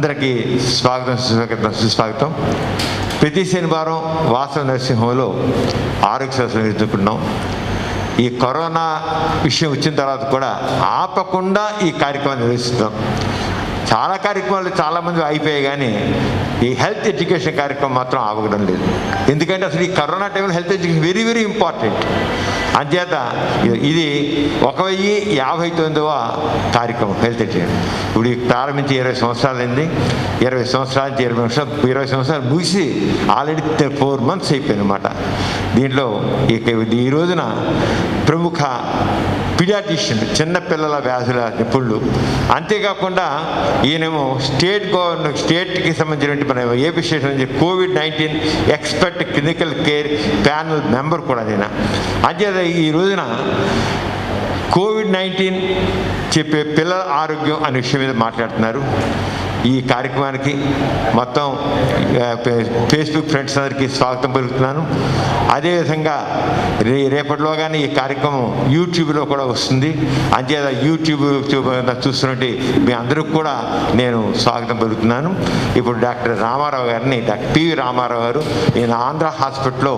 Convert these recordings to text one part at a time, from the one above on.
అందరికీ సుస్వాగతం. ప్రతి శనివారం వాసవ నరసింహంలో ఆరోగ్య శాస్త్రం ఎదుర్కొన్నాం. ఈ కరోనా విషయం వచ్చిన తర్వాత కూడా ఆపకుండా ఈ కార్యక్రమాన్ని నిర్వహిస్తున్నాం. చాలా కార్యక్రమాలు చాలామంది అయిపోయాయి, కానీ ఈ హెల్త్ ఎడ్యుకేషన్ కార్యక్రమం మాత్రం ఆగడం లేదు. ఎందుకంటే అసలు ఈ కరోనా టైంలో health education very very important. అంచేత ఇది 1059వ కార్యక్రమం హెల్త్ ఎడ్యుకేషన్. ఇప్పుడు ప్రారంభించి 20 సంవత్సరాలైంది. 20 సంవత్సరాల నుంచి 20 సంవత్సరాలు ముగిసి ఆల్రెడీ 4 months అయిపోయింది అన్నమాట. దీంట్లో ఈ రోజున ప్రముఖ పీడియాట్రిషియన్, చిన్నపిల్లల వ్యాధుల నిపుణులు, అంతేకాకుండా ఈయనేమో స్టేట్కి సంబంధించినటువంటి మన ఏపీ స్టేట్ నుంచి COVID-19 expert clinical care panel member కూడా నేను. అంచేత ఈ రోజున COVID-19 చెప్పే పిల్లల ఆరోగ్యం అనే విషయం మీద మాట్లాడుతున్నారు. ఈ కార్యక్రమానికి మొత్తం ఫేస్బుక్ ఫ్రెండ్స్ అందరికీ స్వాగతం పలుకుతున్నాను. అదేవిధంగా రేపటిలోగానే ఈ కార్యక్రమం యూట్యూబ్లో కూడా వస్తుంది. అంచేత యూట్యూబ్ చూస్తున్నట్టు మీ అందరికి కూడా నేను స్వాగతం పలుకుతున్నాను. ఇప్పుడు డాక్టర్ రామారావు గారిని, డాక్టర్ పివి రామారావు గారు, నేను ఆంధ్ర హాస్పిటల్లో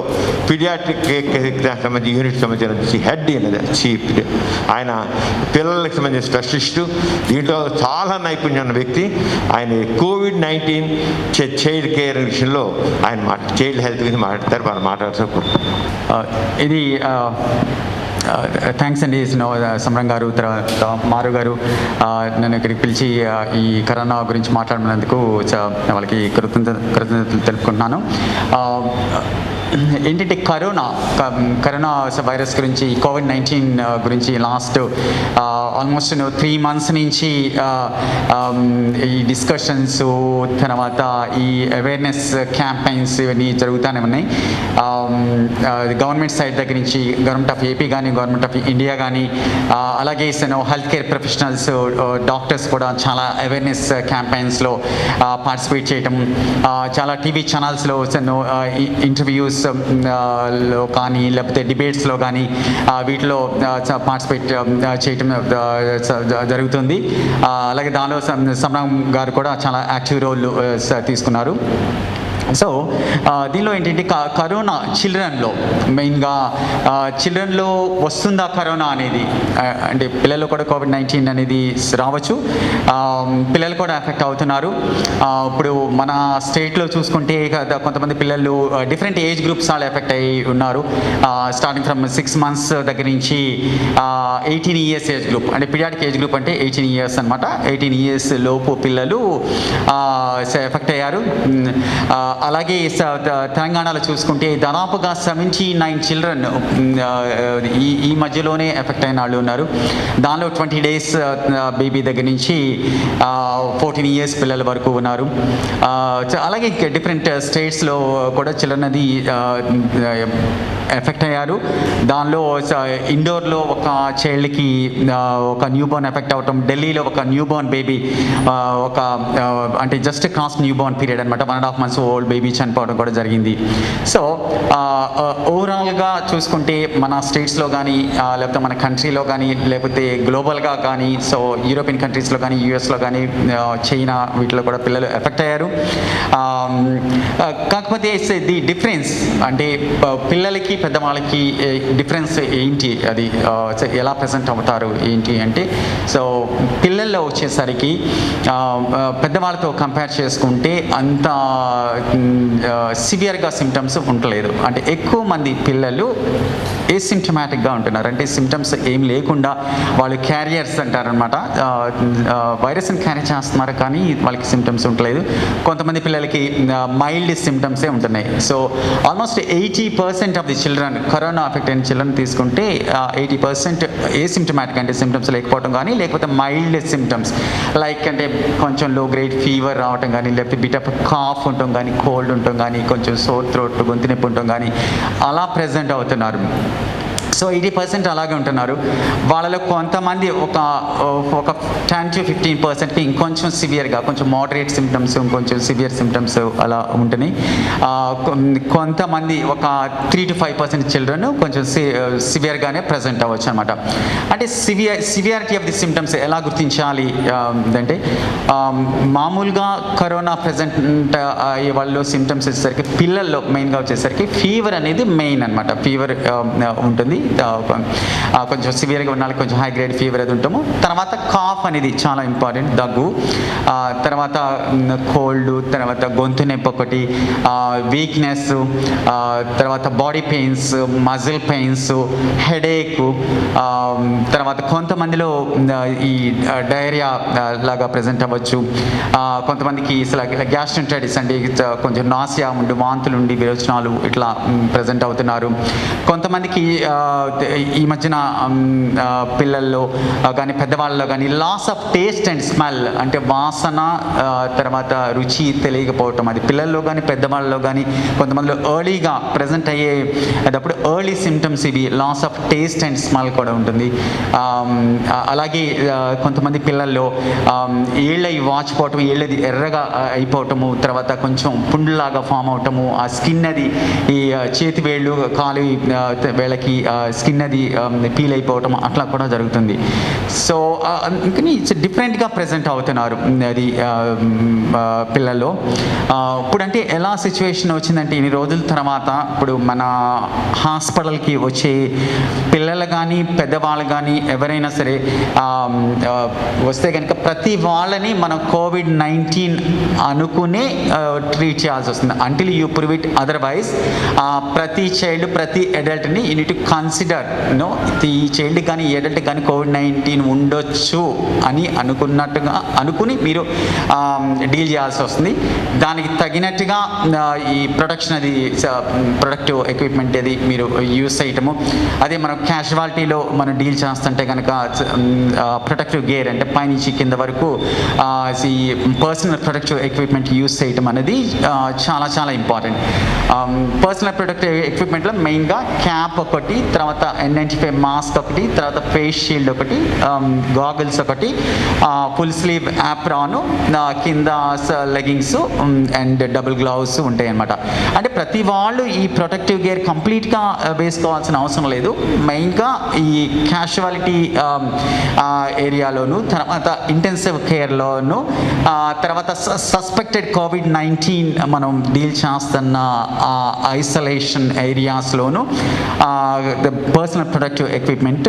పీడియాట్రిక్ సంబంధించి యూనిట్ సంబంధించిన హెడ్ చీఫ్. ఆయన పిల్లలకు సంబంధించిన స్పెషలిస్టు, దీంట్లో చాలా నైపుణ్యం ఉన్న వ్యక్తి. ఆయన COVID-19 చైల్డ్ కేర్ విషయంలో ఆయన చైల్డ్ హెల్త్ గురించి మాట్లాడతారు. వాళ్ళు మాట్లాడుతూ ఇది థ్యాంక్స్ అండి సమరం గారు, తర్వాత మారు గారు నన్ను ఇక్కడికి పిలిచి ఈ కరోనా గురించి మాట్లాడినందుకు వాళ్ళకి కృతజ్ఞతలు తెలుపుకుంటున్నాను. ఏంటంటే కరోనా వైరస్ గురించి, COVID-19 గురించి లాస్ట్ ఆల్మోస్ట్ 3 months నుంచి ఈ డిస్కషన్స్, తర్వాత ఈ అవేర్నెస్ క్యాంపెయిన్స్ ఇవన్నీ జరుగుతూనే ఉన్నాయి. గవర్నమెంట్ సైడ్ దగ్గర నుంచి, గవర్నమెంట్ ఆఫ్ ఏపీ కానీ, గవర్నమెంట్ ఆఫ్ ఇండియా కానీ, అలాగే హెల్త్ కేర్ ప్రొఫెషనల్స్, డాక్టర్స్ కూడా చాలా అవేర్నెస్ క్యాంపెయిన్స్లో పార్టిసిపేట్ చేయటం, చాలా టీవీ ఛానల్స్లో ఇంటర్వ్యూస్ లో కానీ, లేకపోతే డిబేట్స్లో కానీ వీటిలో పార్టిసిపేట్ చేయటం జరుగుతుంది. అలాగే దానిలో సమరం గారు కూడా చాలా యాక్టివ్ రోల్ తీసుకున్నారు. సో దీనిలో ఏంటంటే కరోనా చిల్డ్రన్లో, మెయిన్గా చిల్డ్రన్లో వస్తుందా కరోనా అనేది, అంటే పిల్లలు కూడా COVID-19 అనేది రావచ్చు, పిల్లలు కూడా ఎఫెక్ట్ అవుతున్నారు. ఇప్పుడు మన స్టేట్లో చూసుకుంటే కొంతమంది పిల్లలు డిఫరెంట్ ఏజ్ గ్రూప్స్ వాళ్ళు ఎఫెక్ట్ అయ్యి ఉన్నారు. స్టార్టింగ్ ఫ్రమ్ 6 months దగ్గర నుంచి 18 years ఏజ్ గ్రూప్, అంటే పీడియాట్రిక్ ఏజ్ గ్రూప్ అంటే 18 years అనమాట. 18 years లోపు పిల్లలు ఎఫెక్ట్ అయ్యారు. అలాగే తెలంగాణలో చూసుకుంటే దాదాపుగా 79 children ఈ మధ్యలోనే ఎఫెక్ట్ అయిన వాళ్ళు ఉన్నారు. దానిలో 20 days బేబీ దగ్గర నుంచి 14 years పిల్లల వరకు ఉన్నారు. అలాగే డిఫరెంట్ స్టేట్స్లో కూడా చిల్డ్రన్ అది ఎఫెక్ట్ అయ్యారు. దానిలో ఇండోర్లో ఒక చైల్డ్కి ఒక న్యూబోర్న్ ఎఫెక్ట్ అవటం, ఢిల్లీలో ఒక న్యూబోర్న్ బేబీ అంటే జస్ట్ క్రాస్ న్యూబోర్న్ పీరియడ్ అనమాట, 1.5 months ఓల్డ్ బేబీ చనిపోవడం కూడా జరిగింది. సో ఓవరాల్గా చూసుకుంటే మన స్టేట్స్లో కానీ, లేకపోతే మన కంట్రీలో కానీ, లేకపోతే గ్లోబల్గా కానీ, సో యూరోపియన్ కంట్రీస్లో కానీ, యూఎస్లో కానీ, చైనా వీటిలో కూడా పిల్లలు ఎఫెక్ట్ అయ్యారు. కాకపోతే ది డిఫరెన్స్ అంటే పిల్లలకి పెద్దవాళ్ళకి డిఫరెన్స్ ఏంటి, అది ఎలా ప్రజెంట్ అవుతారు ఏంటి అంటే, సో పిల్లల్లో వచ్చేసరికి పెద్దవాళ్ళతో కంపేర్ చేసుకుంటే అంత సివియర్గా సిమ్టమ్స్ ఉండలేదు. అంటే ఎక్కువ మంది పిల్లలు ఏసిమ్టమాటిక్గా ఉంటున్నారు, అంటే సిమ్టమ్స్ ఏం లేకుండా వాళ్ళు క్యారియర్స్ అంటారనమాట. వైరస్ని క్యారీ చేస్తున్నారు కానీ వాళ్ళకి సిమ్టమ్స్ ఉండలేదు. కొంతమంది పిల్లలకి మైల్డ్ సిమ్టమ్సే ఉంటున్నాయి. So almost 80% of the children, corona affect అయిన చిల్డ్రన్ తీసుకుంటే 80% ఏసిమ్టమాటిక్, అంటే సిమ్టమ్స్ లేకపోవడం కానీ, లేకపోతే మైల్డ్ సిమ్టమ్స్ లైక్ అంటే కొంచెం లో గ్రేడ్ ఫీవర్ రావటం కానీ, లేకపోతే బిట్ ఆఫ్ కాఫ్ ఉండటం కానీ, కోల్డ్ ఉండటం కానీ, కొంచెం సోర్ థ్రోట్, గొంతు నొప్పి ఉండటం కానీ అలా ప్రెజెంట్ అవుతున్నారు. సో 80% అలాగే ఉంటున్నారు. వాళ్ళలో కొంతమంది ఒక 10-15%కి ఇంకొంచెం సివియర్గా, కొంచెం మోడరేట్ సిమ్టమ్స్, ఇంకొంచెం సివియర్ సిమ్టమ్స్ అలా ఉంటున్నాయి. కొంతమంది ఒక 3-5% చిల్డ్రన్ కొంచెం సివియర్గానే ప్రజెంట్ అవ్వచ్చు అనమాట. అంటే సివియారిటీ ఆఫ్ ది సిమ్టమ్స్ ఎలా గుర్తించాలి అంటే, మామూలుగా కరోనా ప్రజెంట్ అయ్యే వాళ్ళు సిమ్టమ్స్ వచ్చేసరికి పిల్లల్లో మెయిన్గా వచ్చేసరికి ఫీవర్ అనేది మెయిన్ అనమాట. ఫీవర్ ఉంటుంది, కొంచెం సివియర్గా ఉన్న వాళ్ళకి కొంచెం హై గ్రేడ్ ఫీవర్ అది ఉంటాము. తర్వాత కాఫ్ అనేది చాలా ఇంపార్టెంట్, దగ్గు, తర్వాత కోల్డ్, తర్వాత గొంతు నొప్పి ఒకటి, వీక్నెస్, తర్వాత body pains, muscle pains, headache, తర్వాత కొంతమందిలో ఈ డయేరియా లాగా ప్రజెంట్ అవ్వచ్చు. కొంతమందికి గ్యాస్ట్రైటిస్ అంటే కొంచెం నాసియా ఉండి, వాంతులు ఉండి, విరోచనాలు ఇట్లా ప్రజెంట్ అవుతున్నారు. కొంతమందికి ఈ మధ్యన పిల్లల్లో కానీ పెద్దవాళ్ళలో కానీ loss of taste and smell, అంటే వాసన తర్వాత రుచి తెలియకపోవటం, అది పిల్లల్లో కానీ పెద్దవాళ్ళలో కానీ కొంతమందిలో ఎర్లీగా ప్రజెంట్ అయ్యేటప్పుడు ఎర్లీ సిమ్టమ్స్ ఇవి. Loss of taste and smell కూడా ఉంటుంది. అలాగే కొంతమంది పిల్లల్లో ఏళ్ళవి వాచిపోవటం, ఏళ్ళది ఎర్రగా అయిపోవటము, తర్వాత కొంచెం పుండ్లాగా ఫామ్ అవటము, ఆ స్కిన్ అది ఈ చేతి వేళ్ళు, కాలు వేళ్ళకి స్కిన్ అది పీల్ అయిపోవటం అట్లా కూడా జరుగుతుంది. సో అందుకని డిఫరెంట్గా ప్రజెంట్ అవుతున్నారు అది పిల్లల్లో. ఇప్పుడు అంటే ఎలా సిచ్యువేషన్ వచ్చిందంటే, ఇన్ని రోజుల తర్వాత ఇప్పుడు మన హాస్పిటల్కి వచ్చే పిల్లలు కానీ పెద్దవాళ్ళు కానీ ఎవరైనా సరే వస్తే కనుక ప్రతి వాళ్ళని మనం కోవిడ్-19 అనుకునే ట్రీట్ చేయాల్సి వస్తుంది. Until you prove it otherwise ప్రతి చైల్డ్, ప్రతి అడల్ట్ని యూ నీడ్ టు కన్సిడర్ ఈ చైల్డ్ కానీ ఈ అడల్ట్ కానీ కోవిడ్-19 ఉండొచ్చు అని అనుకుని మీరు డీల్ చేయాల్సి వస్తుంది. దానికి తగినట్టుగా ఈ ప్రొటెక్షన్ అది ప్రొడక్టివ్ ఎక్విప్మెంట్ అది మీరు యూస్ చేయటము. అదే మనం క్యాజువాలిటీలో మనం డీల్ చేస్తుంటే కనుక ప్రొటెక్టివ్ గేర్ అంటే పైనుంచి కింద వరకు ఈ పర్సనల్ ప్రొటెక్టివ్ ఎక్విప్మెంట్ యూస్ చేయటం అనేది చాలా చాలా ఇంపార్టెంట్. పర్సనల్ ప్రొటెక్టివ్ ఎక్విప్మెంట్లో మెయిన్గా క్యాప్ ఒకటి, తర్వాత N95 మాస్క్ ఒకటి, తర్వాత ఫేస్ షీల్డ్ ఒకటి, గాగుల్స్ ఒకటి, ఫుల్ స్లీవ్ యాప్రాను, కింద లెగింగ్స్ అండ్ డబుల్ గ్లౌస్ ఉంటాయి అన్నమాట. అంటే ప్రతి వాళ్ళు ఈ ప్రొటెక్టివ్ గేర్ కంప్లీట్గా వేసుకోవాల్సిన అవసరం లేదు. మెయిన్గా ఈ క్యాజువాలిటీ ఏరియాలోను, తర్వాత ఇంటెన్సివ్ కేర్లోను, తర్వాత సస్పెక్టెడ్ కోవిడ్-19 మనం డీల్ చేస్తున్న ఐసోలేషన్ ఏరియాస్లోను పర్సనల్ ప్రొటెక్టివ్ ఎక్విప్మెంట్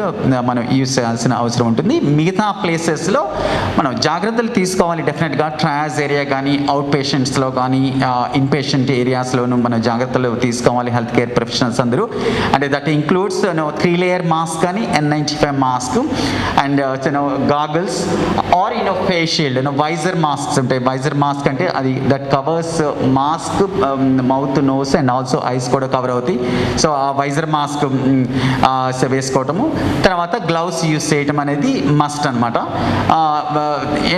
మనం యూజ్ చేయాల్సిన అవసరం ఉంటుంది. మిగతా ప్లేసెస్లో మనం జాగ్రత్తలు తీసుకోవాలి డెఫినెట్గా. ట్రయాజ్ ఏరియా కానీ, అవుట్ పేషెంట్స్లో కానీ, ఇన్ పేషెంట్ ఏరియాస్లోనూ మనం జాగ్రత్తలు తీసుకోవాలి హెల్త్ కేర్ ప్రొఫెషనల్స్ అందరూ. అంటే దట్ ఇంక్లూడ్స్ 3 లేయర్ మాస్క్ కానీ, N95 mask and goggles or face shield, visor masks ఉంటాయి. వైజర్ మాస్క్ అంటే అది that covers mask, mouth, nose and also eyes కూడా కవర్ అవుతాయి. సో ఆ వైజర్ మాస్క్ వేసుకోవటము, తర్వాత గ్లౌస్ యూస్ చేయటం అనేది మస్ట్ అనమాట.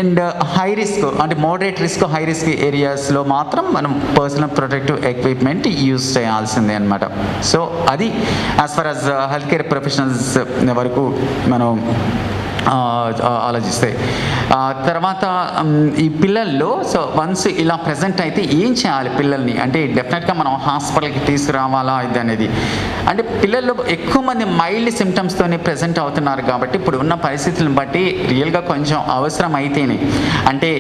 అండ్ హై రిస్క్ అంటే మోడరేట్ రిస్క్, హై రిస్క్ ఏరియాస్లో మాత్రం మనం పర్సనల్ ప్రొటెక్టివ్ ఎక్విప్మెంట్ యూస్ చేయాల్సిందే అనమాట. సో అది as for as health care professionals వరకు మనం ఆలోచిస్తే. తర్వాత ఈ పిల్లల్లో సో వన్స్ ఇలా ప్రజెంట్ అయితే ఏం చేయాలి పిల్లల్ని అంటే, డెఫినెట్గా మనం హాస్పిటల్కి తీసుకురావాలా ఇది అనేది. అంటే పిల్లల్లో ఎక్కువ మంది మైల్డ్ సిమ్టమ్స్తోనే ప్రజెంట్ అవుతున్నారు కాబట్టి ఇప్పుడు ఉన్న పరిస్థితులను బట్టి రియల్గా కొంచెం అవసరం అయితేనే, అంటే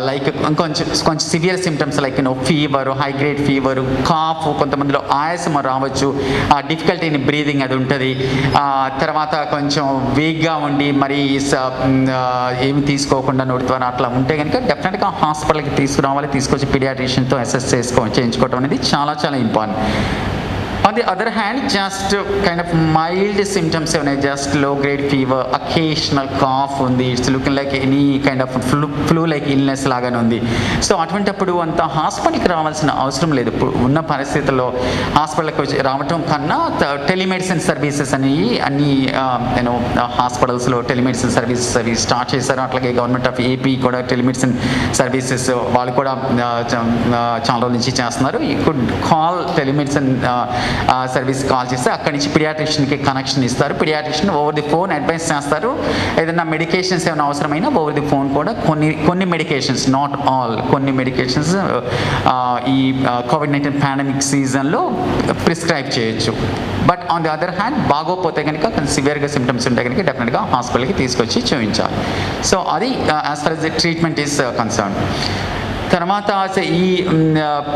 లైక్ కొంచెం severe symptoms like fever, high grade fever, cough, కొంతమందిలో ఆయాసం రావచ్చు, డిఫికల్టీ ఇన్ బ్రీదింగ్ అది ఉంటుంది. తర్వాత కొంచెం వీక్గా ఉండి మరి ఏమి తీసుకోకుండా నోటి ద్వారా అట్లా ఉంటే కనుక డెఫినెట్గా హాస్పిటల్కి తీసుకురావాలి. తీసుకొచ్చి పీడియాట్రిషియన్తో అసెస్ చేయించుకోవడం అనేది చాలా చాలా important. On the other hand, just kind of mild symptoms ఉన్నాయి, just low grade fever, occasional cough ఉంది, it's looking like any kind of flu like illness లాగానే ఉంది. సో అటువంటిప్పుడు అంత హాస్పిటల్కి రావాల్సిన అవసరం లేదు. ఇప్పుడు ఉన్న పరిస్థితుల్లో హాస్పిటల్కి వచ్చి రావటం కన్నా టెలిమెడిసిన్ సర్వీసెస్ అనేవి అన్ని హాస్పిటల్స్లో టెలిమెడిసిన్ సర్వీసెస్ అవి స్టార్ట్ చేశారు. అట్లాగే గవర్నమెంట్ ఆఫ్ ఏపీ కూడా టెలిమెడిసిన్ సర్వీసెస్ వాళ్ళు కూడా చాలా రోజుల నుంచి చేస్తున్నారు. You could call telemedicine service call చేస్తే అక్కడి నుంచి పిడియాట్రిషియన్కి కనెక్షన్ ఇస్తారు. Paediatrician over the phone advice చేస్తారు. ఏదైనా మెడికేషన్స్ ఏమైనా అవసరమైనా ఓవర్ ది ఫోన్ కూడా కొన్ని మెడికేషన్స్, నాట్ ఆల్, కొన్ని మెడికేషన్స్ ఈ కోవిడ్-19 పాండమిక్ సీజన్లో ప్రిస్క్రైబ్ చేయొచ్చు. But on the other hand బాగోపోతే కనుక సివియర్గా సిమ్టమ్స్ ఉంటే కనుక డెఫినెట్గా హాస్పిటల్కి తీసుకొచ్చి చూపించాలి. సో అది as for the treatment is concern. తర్వాత ఈ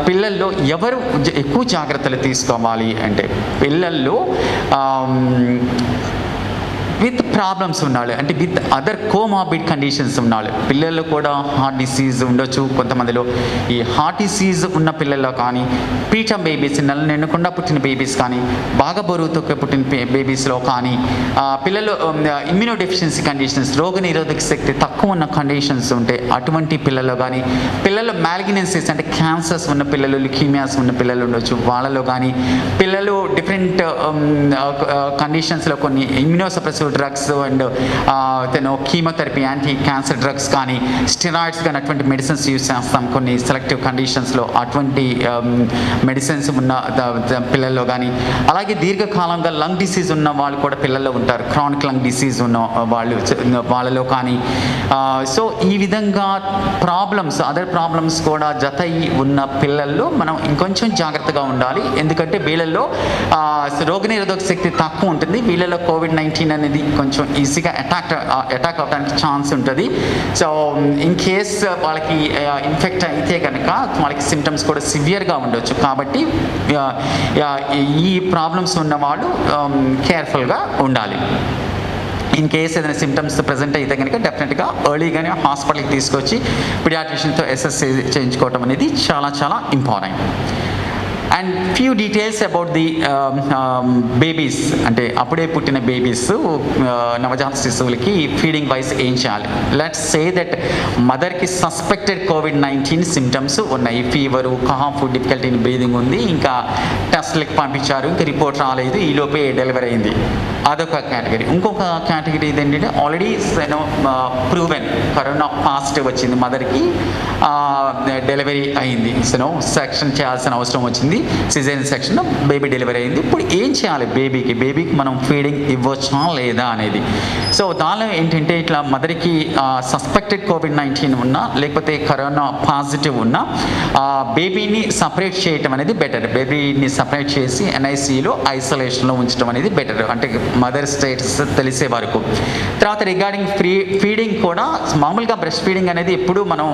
పిల్లల్లో ఎవరు ఎక్కువ జాగ్రత్తలు తీసుకోవాలి అంటే పిల్లల్లో విత్ ప్రాబ్లమ్స్ ఉన్నాడు, అంటే విత్ అదర్ కోమార్బిడ్ కండిషన్స్ ఉన్నాడు. పిల్లల్లో కూడా హార్ట్ డిసీజ్ ఉండొచ్చు. కొంతమందిలో ఈ హార్ట్ డిసీజ్ ఉన్న పిల్లల్లో కానీ, ప్రీటర్మ్ బేబీస్, నెల నిండకుండా పుట్టిన బేబీస్ కానీ, బాగా బరువుతో పుట్టిన బేబీస్లో కానీ, పిల్లలు ఇమ్యూనో డెఫిషియన్సీ కండిషన్స్, రోగనిరోధక శక్తి తక్కువ ఉన్న కండిషన్స్ ఉంటే అటువంటి పిల్లల్లో కానీ, పిల్లలు మ్యాలిగ్నెన్సీస్ అంటే క్యాన్సర్స్ ఉన్న పిల్లలు, లికీమియాస్ ఉన్న పిల్లలు ఉండొచ్చు, వాళ్ళలో కానీ, పిల్లలు డిఫరెంట్ కండిషన్స్లో కొన్ని immunosuppressive drugs and chemotherapy, anti cancer drugs కానీ, స్టెరాయిడ్స్ కానీ అటువంటి మెడిసిన్స్ యూజ్ చేస్తాం కొన్ని సెలెక్టివ్ కండిషన్స్లో. అటువంటి మెడిసిన్స్ ఉన్న పిల్లల్లో కానీ, అలాగే దీర్ఘకాలంగా లంగ్ డిసీజ్ ఉన్న వాళ్ళు కూడా పిల్లల్లో ఉంటారు, క్రానిక్ లంగ్ డిసీజ్ ఉన్న వాళ్ళలో కానీ. సో ఈ విధంగా అదర్ ప్రాబ్లమ్స్ కూడా జత ఉన్న పిల్లల్లో మనం ఇంకొంచెం జాగ్రత్తగా ఉండాలి. ఎందుకంటే వీళ్ళల్లో రోగనిరోధక శక్తి తక్కువ ఉంటుంది. వీళ్ళలో కోవిడ్-19 అనేది కొంచెం ఈజీగా అటాక్ అవడానికి ఛాన్స్ ఉంటుంది. సో ఇన్ కేస్ వాళ్ళకి ఇన్ఫెక్ట్ అయితే కనుక వాళ్ళకి సిమ్టమ్స్ కూడా సివియర్గా ఉండొచ్చు. కాబట్టి ఈ ప్రాబ్లమ్స్ ఉన్నవాళ్ళు కేర్ఫుల్గా ఉండాలి. ఇన్ కేస్ ఏదైనా సిమ్టమ్స్ ప్రజెంట్ అయితే కనుక డెఫినెట్గా ఎర్లీగానే హాస్పిటల్కి తీసుకొచ్చి పిడియాట్రిషియన్తో అసెస్ చేయించుకోవటం అనేది చాలా చాలా important. And few details about the babies, అంటే అప్పుడే పుట్టిన బేబీస్, నవజాత శిశువులకి ఫీడింగ్ వైజ్ ఏం చేయాలి. లెట్స్ సే దట్ మదర్కి సస్పెక్టెడ్ కోవిడ్-19 సిమ్టమ్స్ ఉన్నాయి, fever, cough, difficulty in breathing ఉంది, ఇంకా టెస్ట్లకి పంపించారు, ఇంకా రిపోర్ట్ రాలేదు, ఈలోపే డెలివరీ అయింది, అదొక కేటగిరీ. ఇంకొక కేటగిరీ ఏంటంటే ఆల్రెడీ ప్రూవెన్ కరోనా పాజిటివ్ వచ్చింది, మదర్కి డెలివరీ అయింది, సెక్షన్ చేయాల్సిన అవసరం వచ్చింది, సిజేరియన్ సెక్షన్, బేబీ డెలివరీ అయింది. ఇప్పుడు ఏం చేయాలి బేబీకి మనం ఫీడింగ్ ఇవ్వచ్చా లేదా అనేది. సో దానిలో ఏంటంటే ఇట్లా మదర్కి సస్పెక్టెడ్ కోవిడ్-19 ఉన్నా లేకపోతే కరోనా పాజిటివ్ ఉన్నా బేబీని సపరేట్ చేయటం అనేది బెటర్. బేబీని సపరేట్ చేసి ఎన్ఐసిలో ఐసోలేషన్లో ఉంచడం అనేది బెటర్, అంటే మదర్ స్టేటస్ తెలిసే వరకు. తర్వాత రిగార్డింగ్ ఫీడింగ్ కూడా మామూలుగా బ్రెస్ట్ ఫీడింగ్ అనేది ఎప్పుడు మనం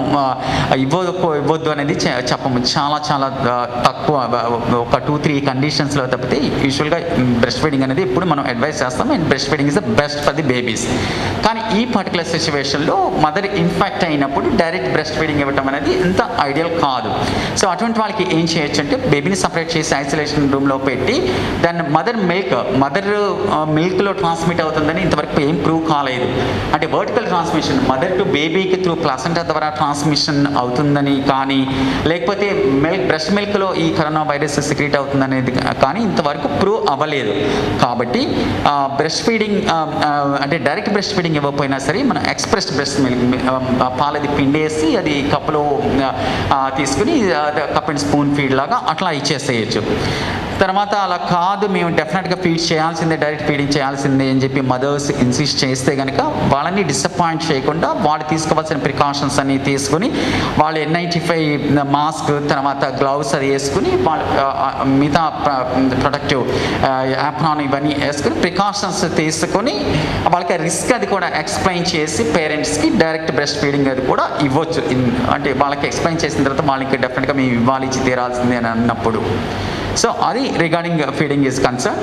ఇవ్వద్దు అనేది చెప్పము. చాలా చాలా తక్కువ, ఒక 2-3 కండిషన్స్లో తప్పితే యూజువల్గా బ్రెస్ట్ ఫీడింగ్ అనేది ఎప్పుడు మనం అడ్వైస్ చేస్తాం. And breast feeding is the best for the babies. కానీ ఈ పర్టికులర్ సిచ్యువేషన్లో మదర్ ఇన్ఫెక్ట్ అయినప్పుడు డైరెక్ట్ బ్రెస్ట్ ఫీడింగ్ ఇవ్వడం అనేది ఇంత ఐడియల్ కాదు. సో అటువంటి వాళ్ళకి ఏం చేయొచ్చు అంటే బేబీని సపరేట్ చేసి ఐసోలేషన్ రూమ్లో పెట్టి దాన్ని మదర్ మిల్క్లో ట్రాన్స్మిట్ అవుతుందని ఇంతవరకు ఏం ప్రూవ్ కాలేదు. అంటే వర్టికల్ ట్రాన్స్మిషన్ మదర్ టు బేబీకి త్రూ ప్లాసెంటా ద్వారా ట్రాన్స్మిషన్ అవుతుందని కానీ, లేకపోతే బ్రెస్ట్ మిల్క్లో ఈ కరోనా వైరస్ సెక్రీట్ అవుతుందనేది కానీ ఇంతవరకు ప్రూవ్ అవ్వలేదు. కాబట్టి బ్రెస్ట్ ఫీడింగ్ అంటే డైరెక్ట్ బ్రెస్ట్ ఫీడింగ్ ఇవ్వకపోయినా సరే మనం ఎక్స్ప్రెస్డ్ బ్రెస్ట్ మిల్క్, పాలది పిండేసి అది కప్పులో తీసుకుని కప్ అండ్ స్పూన్ ఫీడ్ లాగా అట్లా ఇచ్చేసేయచ్చు. తర్వాత అలా కాదు మేము డెఫినెట్గా ఫీడ్ చేయాల్సిందే, డైరెక్ట్ ఫీడింగ్ చేయాల్సిందే అని చెప్పి మదర్స్ ఇన్సిస్ట్ చేస్తే కనుక వాళ్ళని డిసప్పాయింట్ చేయకుండా వాళ్ళు తీసుకోవాల్సిన ప్రికాషన్స్ అన్ని తీసుకుని వాళ్ళు N95 మాస్క్, తర్వాత గ్లౌస్ అది వేసుకుని వాళ్ళు మిగతా ప్రొటెక్టివ్ యాప్రాన్ ఇవన్నీ వేసుకుని ప్రికాషన్స్ తీసుకొని వాళ్ళకి రిస్క్ అది కూడా ఎక్స్ప్లెయిన్ చేసి పేరెంట్స్కి డైరెక్ట్ బ్రెస్ట్ ఫీడింగ్ అది కూడా ఇవ్వచ్చు. అంటే వాళ్ళకి ఎక్స్ప్లెయిన్ చేసిన తర్వాత వాళ్ళకి డెఫినెట్గా మేము ఇవ్వాలి, ఇచ్చి తీరాల్సిందే అని అన్నప్పుడు. సో అది regarding feeding is concern.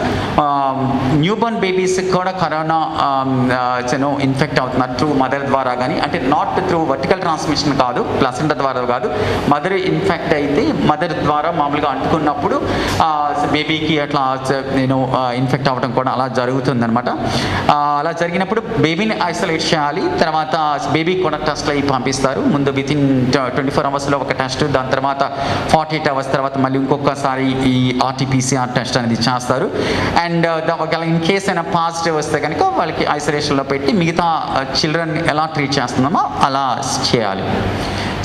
Newborn babies కూడా కరోనా ఇన్ఫెక్ట్ అవుతున్నారు త్రూ మదర్ ద్వారా కానీ, అంటే నాట్ త్రూ వర్టికల్ ట్రాన్స్మిషన్ కాదు, ప్లాసెంటా ద్వారా కాదు, మదర్ ఇన్ఫెక్ట్ అయితే మదర్ ద్వారా మామూలుగా అంటుకున్నప్పుడు బేబీకి అట్లా ఇన్ఫెక్ట్ అవ్వడం కూడా అలా జరుగుతుందన్నమాట. అలా జరిగినప్పుడు బేబీని ఐసోలేట్ చేయాలి. తర్వాత బేబీకి కూడా టెస్ట్లు అవి పంపిస్తారు. ముందు వితిన్ 24 అవర్స్లో ఒక టెస్ట్, దాని తర్వాత 48 అవర్స్ తర్వాత మళ్ళీ ఇంకొకసారి ఈ RT-PCR టెస్ట్ అనేది చేస్తారు. అండ్ ఒకవేళ ఇన్ కేస్ అయినా పాజిటివ్ వస్తే కనుక వాళ్ళకి ఐసోలేషన్లో పెట్టి మిగతా చిల్డ్రన్ ఎలా ట్రీట్ చేస్తున్నామో అలా చేయాలి.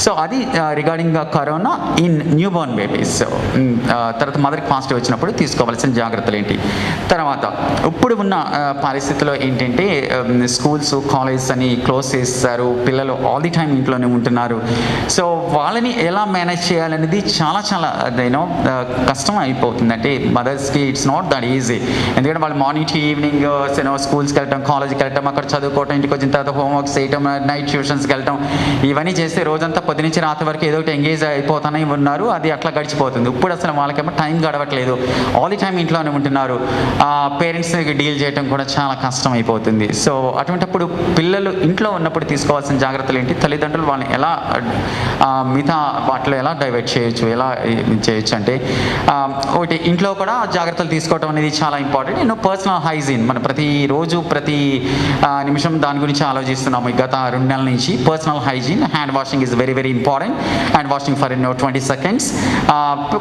సో అది regarding corona in new Born babies. తర్వాత మదర్కి పాజిటివ్ వచ్చినప్పుడు తీసుకోవాల్సిన జాగ్రత్తలు ఏంటి. తర్వాత ఇప్పుడు ఉన్న పరిస్థితిలో ఏంటంటే స్కూల్స్ కాలేజెస్ అని క్లోజ్ చేస్తారు, పిల్లలు ఆల్ ది టైమ్ ఇంట్లోనే ఉంటున్నారు. సో వాళ్ళని ఎలా మేనేజ్ చేయాలనేది చాలా యూనో కష్టం అయిపోతుంది. అంటే మదర్స్కి ఇట్స్ నాట్ దట్ ఈజీ. ఎందుకంటే వాళ్ళు మార్నింగ్ టు ఈవినింగ్ స్కూల్స్కి వెళ్ళటం, కాలేజ్కి వెళ్ళటం, అక్కడ చదువుకోవటం, ఇంటికి వచ్చిన తర్వాత హోంవర్క్స్ చేయటం, నైట్ ట్యూషన్స్కి వెళ్ళటం, ఇవన్నీ చేస్తే రోజంతా పొద్దు నుంచి రాత్రి వరకు ఏదో ఒకటి ఎంగేజ్ అయిపోతానే ఉన్నారు. అది అట్లా గడిచిపోతుంది. ఇప్పుడు అసలు వాళ్ళకేమో టైం గడవట్లేదు, ఆల్ ది టైం ఇంట్లోనే ఉంటున్నారు. పేరెంట్స్కి డీల్ చేయడం కూడా చాలా కష్టం అయిపోతుంది. సో అటువంటిప్పుడు పిల్లలు ఇంట్లో ఉన్నప్పుడు తీసుకోవాల్సిన జాగ్రత్తలు ఏంటి, తల్లిదండ్రులు వాళ్ళని ఎలా మిగతా వాటిలో ఎలా డైవర్ట్ చేయొచ్చు, ఎలా చేయొచ్చు అంటే ఒకటి ఇంట్లో కూడా జాగ్రత్తలు తీసుకోవడం అనేది చాలా ఇంపార్టెంట్. పర్సనల్ హైజీన్ మన ప్రతిరోజు ప్రతి నిమిషం దాని గురించి ఆలోచిస్తున్నాము గత 2 నెలల నుంచి. Personal hygiene, hand washing is very important. Hand washing for 20 seconds.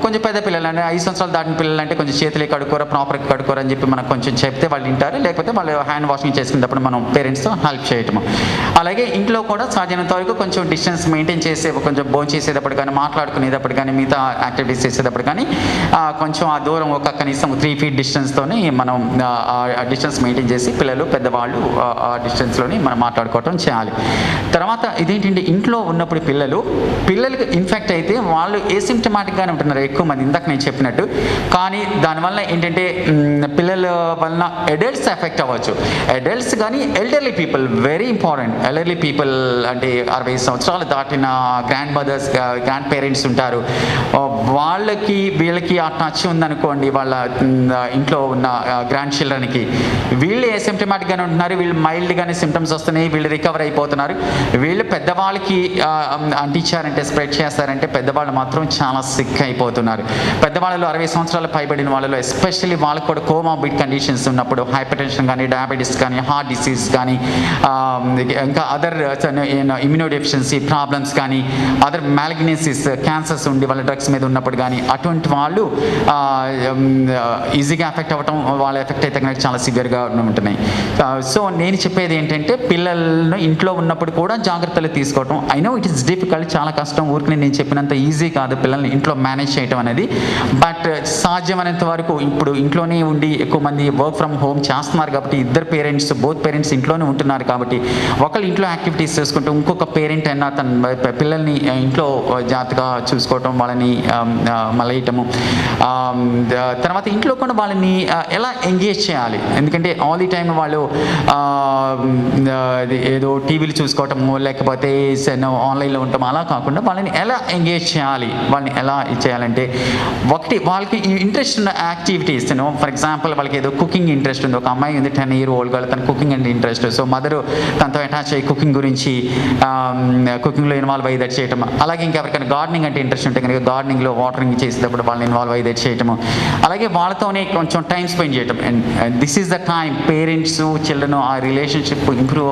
కొంచెం పెద్ద పిల్లలు అంటే 5 సంవత్సరాలు దాటిన పిల్లలు అంటే కొంచెం చేతులే కడుక్కోరా, ప్రాపర్గా కడుక్కోరా అని చెప్పి మనకు కొంచెం చెప్తే వాళ్ళు వింటారు. లేకపోతే వాళ్ళు హ్యాండ్ వాషింగ్ చేసుకునేటప్పుడు మనం పేరెంట్స్తో హెల్ప్ చేయటము. అలాగే ఇంట్లో కూడా సాధ్యమైనంత వరకు కొంచెం డిస్టెన్స్ మెయింటైన్ చేసే, కొంచెం భోజనం చేసేటప్పుడు కానీ, మాట్లాడుకునేటప్పుడు కానీ, మిగతా యాక్టివిటీస్ చేసేటప్పుడు కానీ కొంచెం ఆ దూరం ఒక కనీసం 3 feet డిస్టెన్స్తోని మనం డిస్టెన్స్ మెయింటైన్ చేసి పిల్లలు పెద్దవాళ్ళు ఆ డిస్టెన్స్లోని మనం మాట్లాడుకోవటం చేయాలి. తర్వాత ఇదేంటంటే ఇంట్లో ఉన్నప్పుడు పిల్లలకి ఇన్ఫెక్ట్ అయితే వాళ్ళు ఏసిమ్టమాటిక్గానే ఉంటున్నారు ఎక్కువ మంది, ఇందాక నేను చెప్పినట్టు. కానీ దానివల్ల ఏంటంటే పిల్లల వలన అడల్ట్స్ ఎఫెక్ట్ అవ్వచ్చు. అడల్ట్స్ కానీ elderly people very important. Elderly people అంటే 60 సంవత్సరాలు దాటిన గ్రాండ్ మదర్స్, గ్రాండ్ పేరెంట్స్ ఉంటారు. వాళ్ళకి వీళ్ళకి ఆ టచ్ ఉందనుకోండి, వాళ్ళ ఇంట్లో ఉన్న గ్రాండ్ చిల్డ్రన్కి, వీళ్ళు ఏసిమ్టమాటిక్గానే ఉంటున్నారు, వీళ్ళు మైల్డ్గానే సిమ్టమ్స్ వస్తున్నాయి, వీళ్ళు రికవర్ అయిపోతున్నారు. వీళ్ళు పెద్దవాళ్ళకి అంటించారంటే, స్ప్రెడ్ చేస్తారంటే పెద్దవాళ్ళు మాత్రం చాలా సిక్ అయిపోతున్నారు. పెద్దవాళ్ళలో 60 సంవత్సరాలు పైబడిన వాళ్ళలో ఎస్పెషల్లీ వాళ్ళకు కూడా కోమార్బిడ్ కండిషన్స్ ఉన్నప్పుడు, హైపర్ టెన్షన్ కానీ, డయాబెటీస్ కానీ, హార్ట్ డిసీజ్ కానీ, ఇంకా అదర్ ఇమ్యూనోడెఫిషియన్సీ ప్రాబ్లమ్స్ కానీ, అదర్ మ్యాలిగ్నెన్సీస్, క్యాన్సర్స్ ఉండి వాళ్ళ డ్రగ్స్ మీద ఉన్నప్పుడు కానీ, అటువంటి వాళ్ళు ఈజీగా ఎఫెక్ట్ అవ్వటం, వాళ్ళ ఎఫెక్ట్ అయితే కనుక చాలా సివియర్గా ఉంటున్నాయి. సో నేను చెప్పేది ఏంటంటే పిల్లలను ఇంట్లో ఉన్నప్పుడు కూడా జాగ్రత్తలు తీసుకోవటం. I know it is difficult, చాలా కష్టం. ఊరికి నేను చెప్పినంత ఈజీ కాదు పిల్లల్ని ఇంట్లో మేనేజ్ చేయటం అనేది. బట్ సాధ్యమైనంత వరకు ఇప్పుడు ఇంట్లోనే ఉండి ఎక్కువ మంది వర్క్ ఫ్రమ్ హోమ్ చేస్తున్నారు కాబట్టి, బోత్ పేరెంట్స్ ఇంట్లోనే ఉంటున్నారు కాబట్టి, ఒకళ్ళు ఇంట్లో యాక్టివిటీస్ చేసుకుంటూ ఇంకొక పేరెంట్ అయినా తన పిల్లల్ని ఇంట్లో జాగ్రత్తగా చూసుకోవటం, వాళ్ళని మలయటము. తర్వాత ఇంట్లో కూడా వాళ్ళని ఎలా ఎంగేజ్ చేయాలి. ఎందుకంటే ఆల్ ది టైమ్ వాళ్ళు ఏదో టీవీలు చూసుకోవటము, లేకపోతే ఆన్లైన్లో ఉండటం అలా కాకుండా వాళ్ళని ఎలా ఎంగేజ్ చేయాలి, వాళ్ళని ఎలా చేయాలంటే ఒకటి వాళ్ళకి ఇంట్రెస్ట్ ఉన్న యాక్టివిటీస్. ఫర్ ఎగ్జాంపుల్ వాళ్ళకి ఏదో కుకింగ్ ఇంట్రెస్ట్ ఉంది, ఒక అమ్మాయి ఉంది 10 year old girl, తన కుకింగ్ అంటే ఇంట్రెస్ట్. సో మదర్ తనతో అటాచ్ అయ్యి కుకింగ్ గురించి, కుకింగ్లో ఇన్వాల్వ్ అయ్యేది చేయటం. అలాగే ఇంకెవరికైనా గార్డెనింగ్ అంటే ఇంట్రెస్ట్ ఉంటే కనుక గార్డెనింగ్లో వాటరింగ్ చేసేటప్పుడు వాళ్ళని ఇన్వాల్వ్ అయ్యేది చేయటము. అలాగే వాళ్ళతోనే కొంచెం టైం స్పెండ్ చేయటం. And this is the time parents children ఆ రిలేషన్షిప్ ఇంప్రూవ్